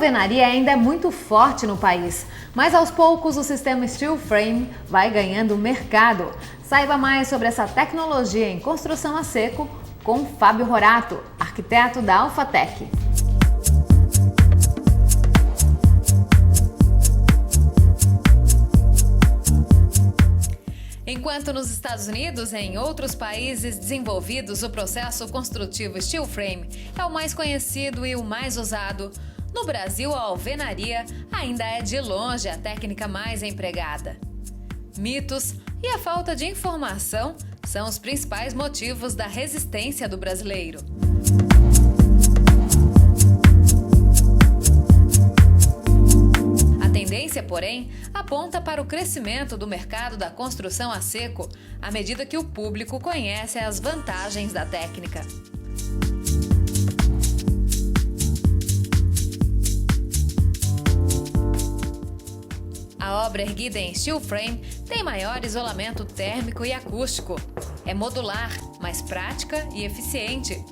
alvenaria ainda é muito forte no país, mas aos poucos o sistema Steel Frame vai ganhando mercado. Saiba mais sobre essa tecnologia em construção a seco com Fábio Rorato, arquiteto da Alphatec. Enquanto nos Estados Unidos e em outros países desenvolvidos o processo construtivo Steel Frame é o mais conhecido e o mais usado, no Brasil a alvenaria ainda é de longe a técnica mais empregada. Mitos e a falta de informação são os principais motivos da resistência do brasileiro. A tendência, porém, aponta para o crescimento do mercado da construção a seco à medida que o público conhece as vantagens da técnica. A obra erguida em Steel Frame tem maior isolamento térmico e acústico. É modular, mais prática e eficiente.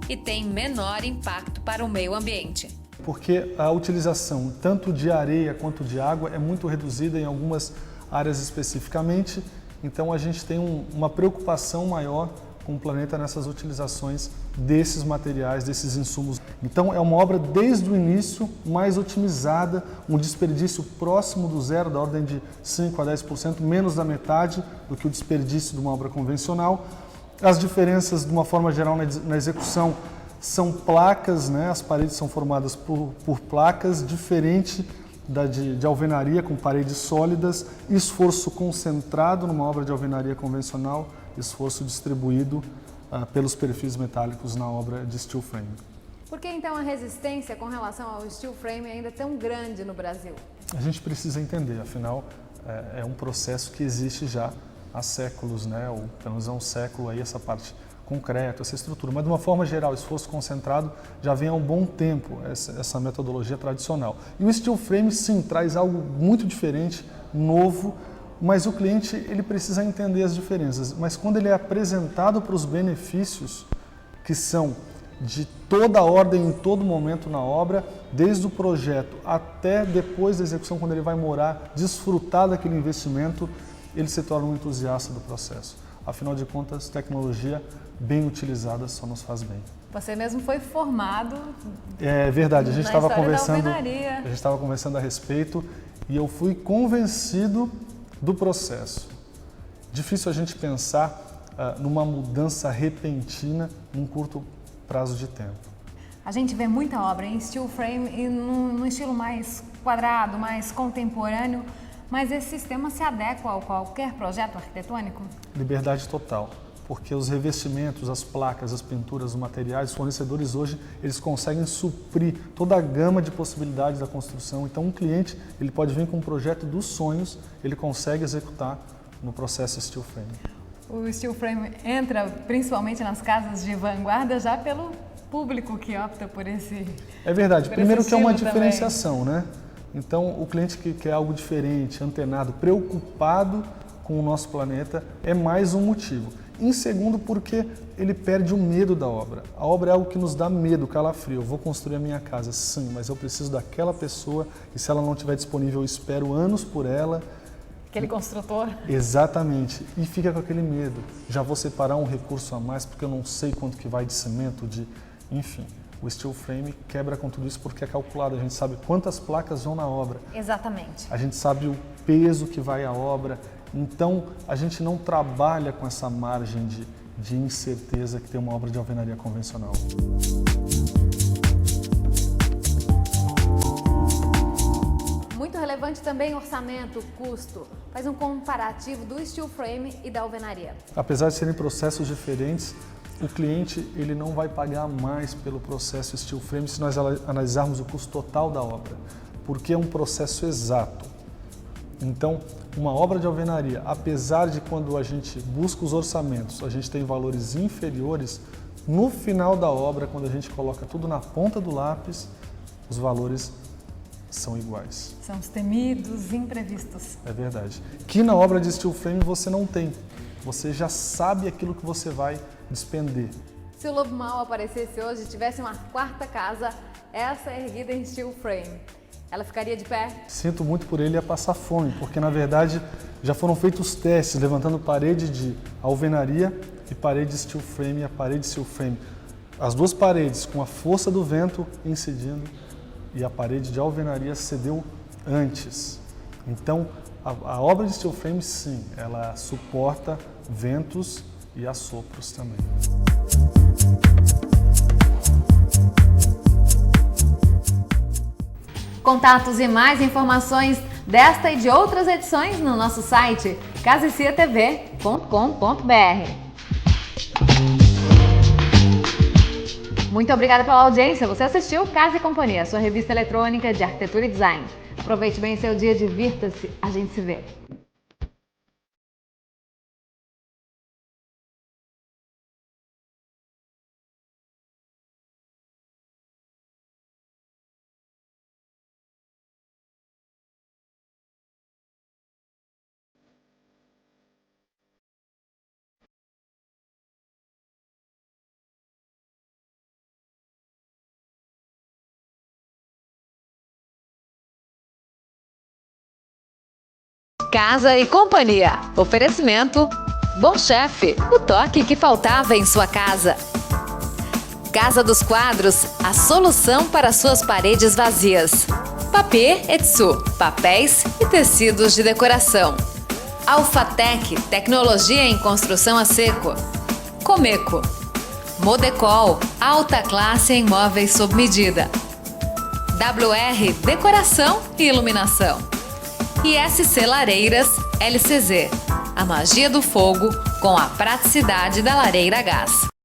E tem menor impacto para o meio ambiente. Porque a utilização tanto de areia quanto de água é muito reduzida em algumas áreas especificamente, então a gente tem uma preocupação maior com o planeta nessas utilizações desses materiais, desses insumos. Então é uma obra desde o início mais otimizada, um desperdício próximo do zero, da ordem de 5 a 10%, menos da metade do que o desperdício de uma obra convencional. As diferenças, de uma forma geral, na execução são placas, né? As paredes são formadas por placas, diferente de alvenaria com paredes sólidas, esforço concentrado numa obra de alvenaria convencional, esforço distribuído pelos perfis metálicos na obra de Steel Frame. Por que então a resistência com relação ao Steel Frame ainda é tão grande no Brasil? A gente precisa entender, afinal é um processo que existe já há séculos, né? Ou pelo menos há um século aí essa parte concreto, essa estrutura, mas de uma forma geral, esforço concentrado já vem há um bom tempo, essa metodologia tradicional. E o Steel Frame, sim, traz algo muito diferente, novo, mas o cliente ele precisa entender as diferenças. Mas quando ele é apresentado para os benefícios, que são de toda a ordem, em todo momento na obra, desde o projeto até depois da execução, quando ele vai morar, desfrutar daquele investimento, ele se torna um entusiasta do processo. Afinal de contas, tecnologia bem utilizada só nos faz bem. Você mesmo foi formado. É verdade, a gente estava conversando, conversando a respeito e eu fui convencido do processo. Difícil a gente pensar numa mudança repentina num curto prazo de tempo. A gente vê muita obra em Steel Frame e num estilo mais quadrado, mais contemporâneo. Mas esse sistema se adequa a qualquer projeto arquitetônico? Liberdade total, porque os revestimentos, as placas, as pinturas, os materiais, os fornecedores hoje, eles conseguem suprir toda a gama de possibilidades da construção. Então um cliente, ele pode vir com um projeto dos sonhos, ele consegue executar no processo Steel Frame. O Steel Frame entra principalmente nas casas de vanguarda já pelo público que opta por esse. É verdade, primeiro que é uma diferenciação, também, né? Então, o cliente que quer algo diferente, antenado, preocupado com o nosso planeta, é mais um motivo. Em segundo, porque ele perde o medo da obra. A obra é algo que nos dá medo, calafrio. Eu vou construir a minha casa, sim, mas eu preciso daquela pessoa e se ela não estiver disponível, eu espero anos por ela. Aquele construtor. Exatamente. E fica com aquele medo. Já vou separar um recurso a mais porque eu não sei quanto que vai de cimento, enfim. O Steel Frame quebra com tudo isso porque é calculado, a gente sabe quantas placas vão na obra. Exatamente. A gente sabe o peso que vai à obra, então a gente não trabalha com essa margem de incerteza que tem uma obra de alvenaria convencional. Muito relevante também orçamento, custo. Faz um comparativo do Steel Frame e da alvenaria. Apesar de serem processos diferentes, o cliente ele não vai pagar mais pelo processo Steel Frame se nós analisarmos o custo total da obra, porque é um processo exato. Então, uma obra de alvenaria, apesar de quando a gente busca os orçamentos, a gente tem valores inferiores, no final da obra, quando a gente coloca tudo na ponta do lápis, os valores são iguais. São os temidos imprevistos. É verdade. Que na obra de Steel Frame você não tem. Você já sabe aquilo que você vai despender. Se o Lobo Mal aparecesse hoje e tivesse uma quarta casa, essa é erguida em steel frame, ela ficaria de pé? Sinto muito por ele, ia passar fome, porque na verdade já foram feitos testes levantando parede de alvenaria e parede de steel frame e a parede de steel frame. As duas paredes com a força do vento incidindo e a parede de alvenaria cedeu antes. Então a obra de steel frame, sim, ela suporta ventos e assopros também. Contatos e mais informações desta e de outras edições no nosso site caseciatv.com.br. Muito obrigada pela audiência. Você assistiu Casa e Companhia, sua revista eletrônica de arquitetura e design. Aproveite bem seu dia, divirta-se. A gente se vê. Casa e Companhia. Oferecimento Bom Chefe, o toque que faltava em sua casa. Casa dos Quadros, a solução para suas paredes vazias. Papê Etsu, papéis e tecidos de decoração. Alphatec, tecnologia em construção a seco. Comeco. Modecol, alta classe em móveis sob medida. WR, decoração e iluminação. E SC Lareiras LCZ, a magia do fogo com a praticidade da lareira a gás.